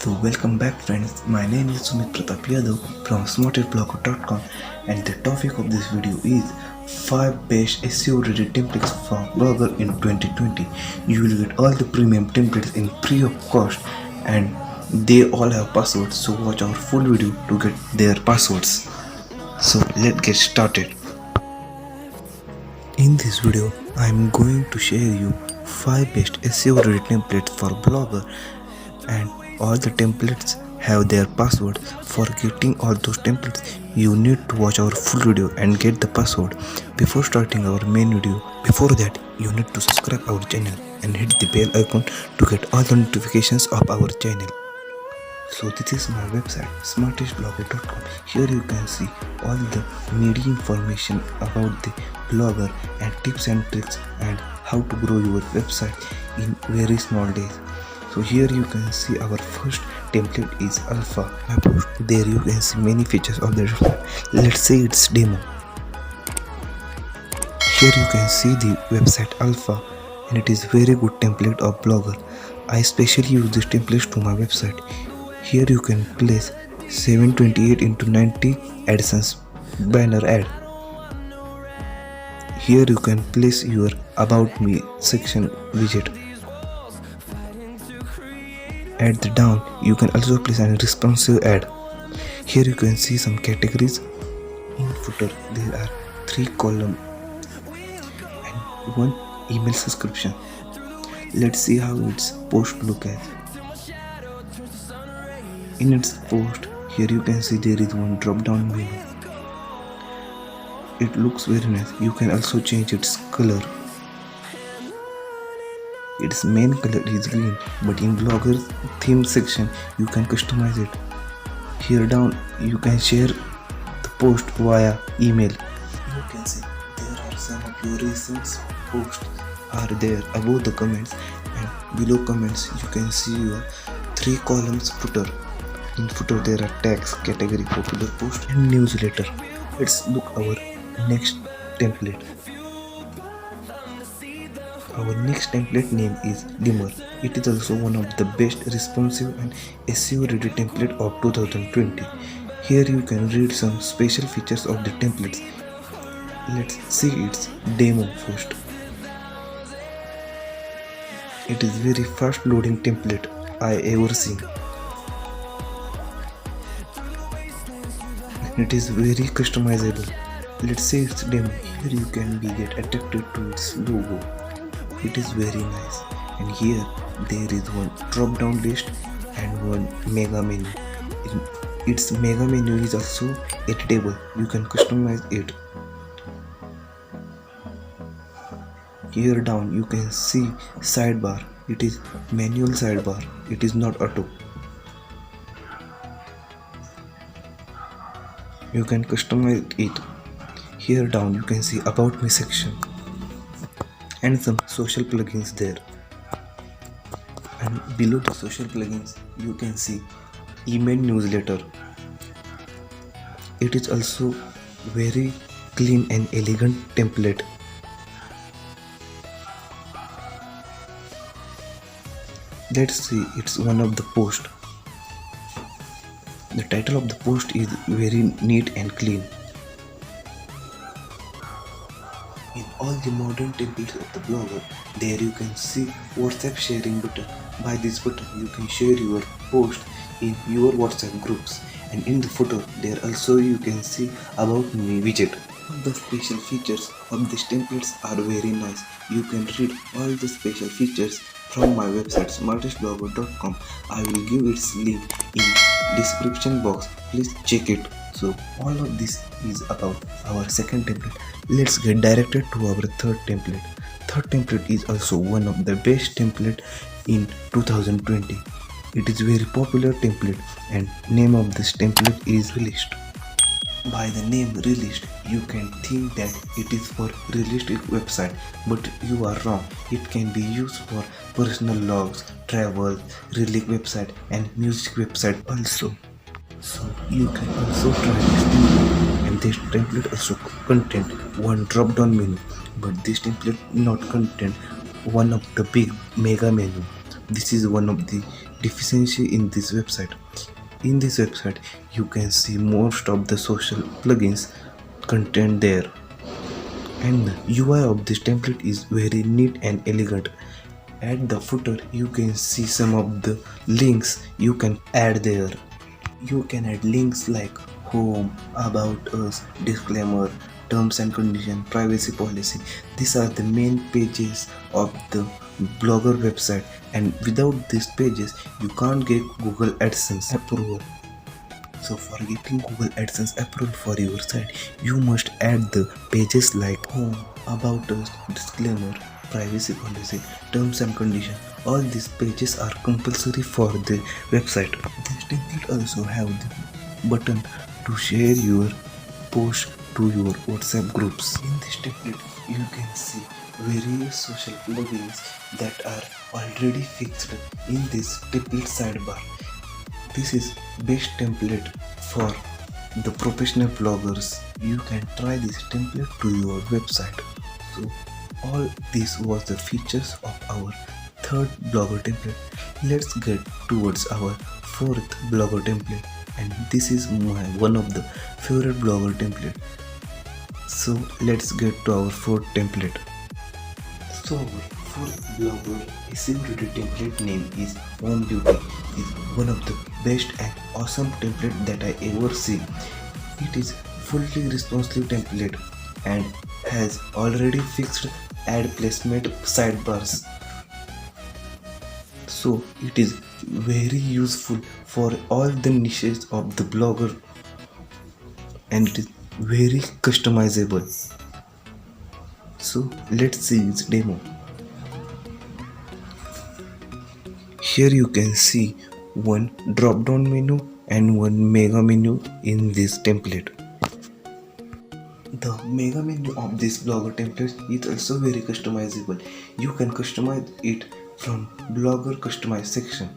So welcome back friends, my name is Sumit Pratap Yadav from smartestblogger.com and the topic of this video is 5 best SEO ready templates for Blogger in 2020. You will get all the premium templates in free of cost and they all have passwords, so watch our full video to get their passwords. So let's get started. In this video, I am going to share you 5 best SEO ready templates for Blogger and all the templates have their password. For getting all those templates, you need to watch our full video and get the password before starting our main video. Before that, you need to subscribe our channel and hit the bell icon to get all the notifications of our channel. So this is my website smartestblogger.com. Here you can see all the media information about the blogger and tips and tricks and how to grow your website in very small days. So here you can see our first template is alpha. There you can see many features of the website. Let's say it's demo. Here you can see the website alpha and it is very good template of blogger. I especially use this template to my website. Here you can place 728 into 90 AdSense banner ad. Here you can place your about me section widget. At the down, you can also place a responsive ad. Here you can see some categories. In footer, there are 3 columns and 1 email subscription. Let's see how its post look at. In its post, here you can see there is one drop down menu. It looks very nice. You can also change its color. Its main color is green, but in Blogger theme section you can customize it. Here down you can share the post via email. You can see there are some of your recent posts are there above the comments, and below comments you can see your 3 columns footer. In footer there are tags, category, popular post and newsletter. Let's look our next template. Our next template name is Dimmer. It is also one of the best responsive and SEO ready template of 2020. Here you can read some special features of the templates. Let's see its demo first. It is very fast loading template I ever seen. It is very customizable. Let's say its demo. Here you can get attracted to its logo. It is very nice, and here there is one drop down list and one mega menu. Its mega menu is also editable. You can customize it. Here down you can see sidebar. It is manual sidebar. It is not auto. You can customize it. Here down you can see about me section and some social plugins there, and below the social plugins you can see email newsletter. It is also very clean and elegant template. Let's see it's one of the post. The title of the post is very neat and clean. In all the modern templates of the blogger, there you can see WhatsApp sharing button. By this button you can share your post in your WhatsApp groups, and in the footer there also you can see about me widget. The special features of these templates are very nice. You can read all the special features from my website smartestblogger.com. I will give its link in description box. Please check it. So all of this is about our second template. Let's get directed to our third template. Third template is also one of the best template in 2020. It is very popular template, and name of this template is Relist. By the name Relist, you can think that it is for realistic website, but you are wrong. It can be used for personal logs, travel, relic website and music website also. So you can also try this template, and this template also contain one drop down menu, but this template not contain one of the big mega menu. This is one of the deficiency in this website. In this website, you can see most of the social plugins content there, and the UI of this template is very neat and elegant. At the footer, you can see some of the links you can add there. You can add links like home, about us, disclaimer, terms and condition, privacy policy. These are the main pages of the Blogger website, and without these pages you can't get Google AdSense approval. So for getting Google AdSense approval for your site, you must add the pages like home, about us, disclaimer, privacy policy, terms and condition. All these pages are compulsory for the website. This template also have the button to share your post to your WhatsApp groups. In this template, you can see various social plugins that are already fixed in this template sidebar. This is best template for the professional bloggers. You can try this template to your website. So all this was the features of our third blogger template. Let's get towards our fourth blogger template, and this is one of the favorite blogger template. So let's get to our fourth template. So our fourth blogger accessibility template name is Home Duty. Is one of the best and awesome template that I ever see. It is fully responsive template and has already fixed ad placement sidebars. So it is very useful for all the niches of the blogger, and it is very customizable. So let's see its demo. Here you can see one drop down menu and one mega menu in this template. The mega menu of this blogger template is also very customizable. You can customize it from blogger customize section.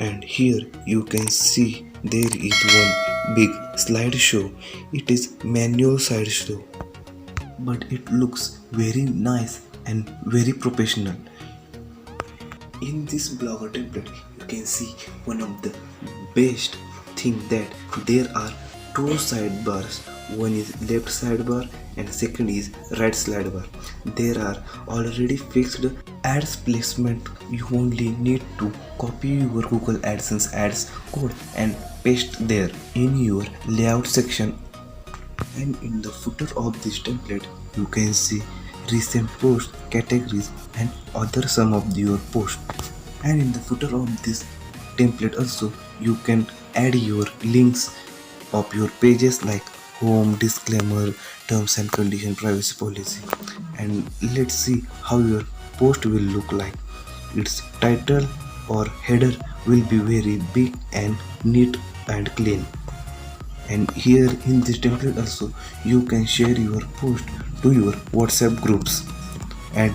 And here you can see there is one big slideshow. It is manual slideshow, but it looks very nice and very professional. In this blogger template, you can see one of the best thing that there are two sidebars. One is left sidebar and second is right sidebar. There are already fixed ads placement. You only need to copy your Google AdSense ads code and paste there in your layout section. And in the footer of this template, you can see recent posts, categories and other some of your posts. And in the footer of this template also, you can add your links of your pages like home, disclaimer, terms and condition, privacy policy. And let's see how your post will look like. Its title or header will be very big and neat and clean. And here in this template also, you can share your post to your WhatsApp groups. And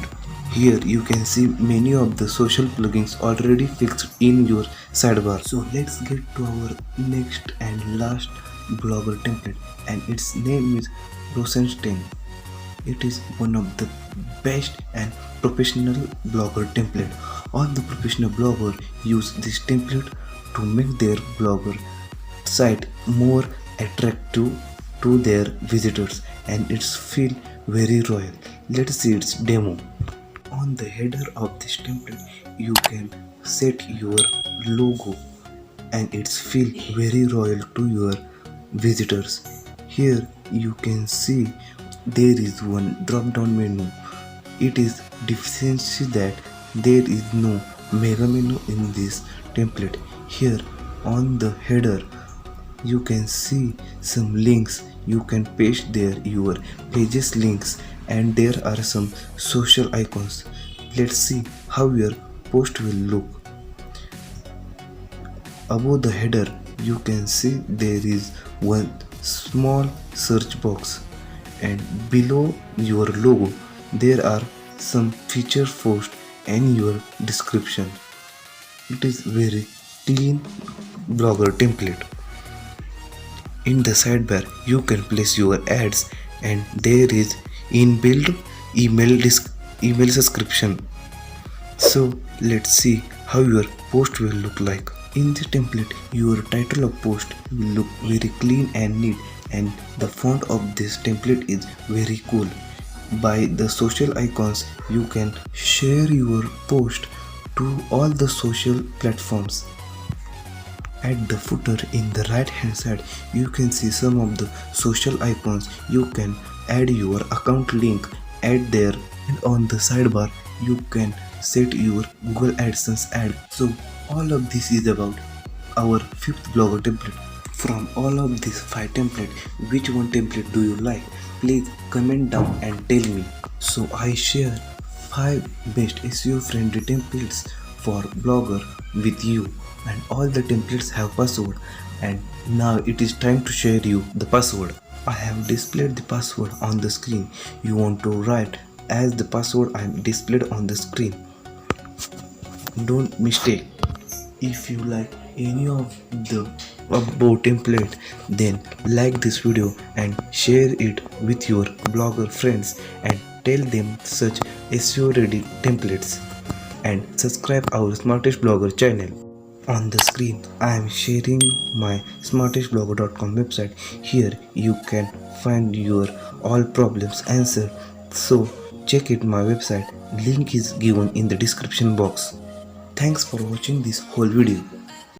here you can see many of the social plugins already fixed in your sidebar. So let's get to our next and last blogger template, and its name is Rosenstein. It is one of the best and professional blogger template. All the professional bloggers use this template to make their blogger site more attractive to their visitors, and it's feel very royal. Let's see its demo. On the header of this template, you can set your logo, and it's feel very royal to your visitors. Here you can see there is one drop down menu. It is deficiency that there is no mega menu in this template. Here on the header you can see some links. You can paste there your pages links, and there are some social icons. Let's see how your post will look. Above the header you can see there is one small search box, and below your logo there are some feature post and your description. It is very clean blogger template. In the sidebar you can place your ads, and there is inbuilt email subscription. So let's see how your post will look like. In this template, your title of post will look very clean and neat, and the font of this template is very cool. By the social icons, you can share your post to all the social platforms. At the footer in the right hand side, you can see some of the social icons. You can add your account link, add there, and on the sidebar you can set your Google AdSense ad. So all of this is about our fifth blogger template. From all of these 5 templates, which one template do you like? Please comment down and tell me. So I share 5 best SEO friendly templates for blogger with you, and all the templates have password, and now it is time to share you the password. I have displayed the password on the screen. You want to write as the password I am displayed on the screen. Don't mistake. If you like any of the above template, then like this video and share it with your blogger friends and tell them such SEO ready templates, and subscribe our Smartest Blogger channel. On the screen I am sharing my smartestblogger.com website. Here you can find your all problems answered, so check it my website. Link is given in the description box. Thanks for watching this whole video.